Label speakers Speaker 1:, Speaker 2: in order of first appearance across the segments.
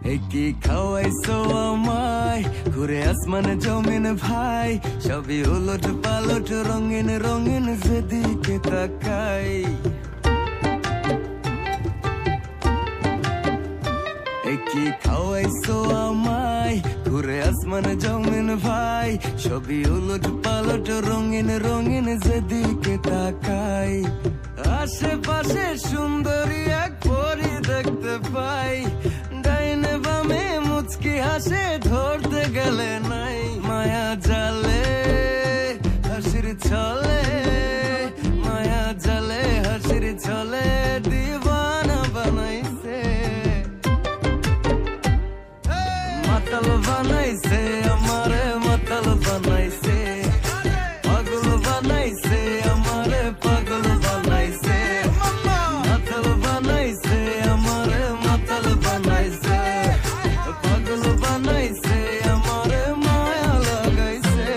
Speaker 1: কি খাওয়াইছো আমায় ঘুরে আসমানে জমিন ভাই সবই উলট পালট রঙিন রঙিন যেদিকে তাকাই কি খাওয়াইছো আমায় ঘুরে আসমানে জমিন ভাই সবই উলট পালট রঙিন রঙিন যেদিকে তাকাই আশেপাশে সুন্দরী এক পরি দেখতে পাই ডাইনে বামে মুচকি হাসে ধরতে গেলে নাই মায়া জালে হাসির ছলে মায়া জালে হাসির ছলে দিবানা বানাইছে মাতাল বানাইছে আমারে মাতাল বানাইছে পাগল বানাইছে আমারে পাগল বানাইছে মাতাল বানাইছে আমারে মাতাল বানাইছে পাগল বানাইছে আমারে মায়া লাগাইছে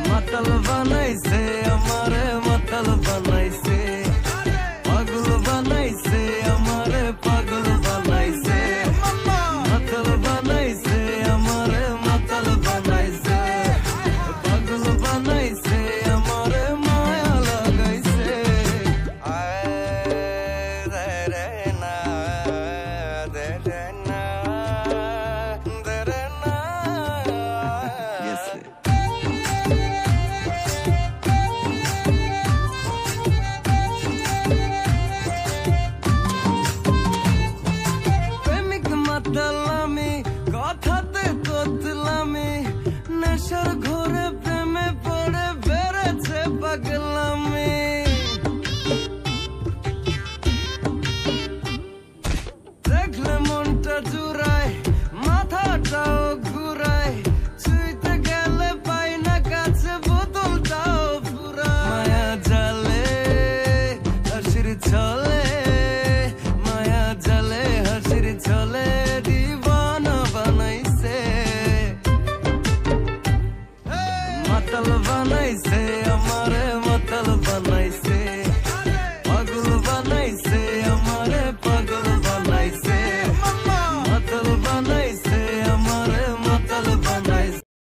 Speaker 1: মাতাল বানাইছে আমারে মাতাল বানাইছে পাগল বানাইছে আমারে পাগল বানাইছে মাতাল বানাইছে আমারে মাতাল বানাইছে পাগল বানাইছে আমারে মায়া লাগাইছে রে রে না রে রে না রে না কথাতে তোতলামি নেশার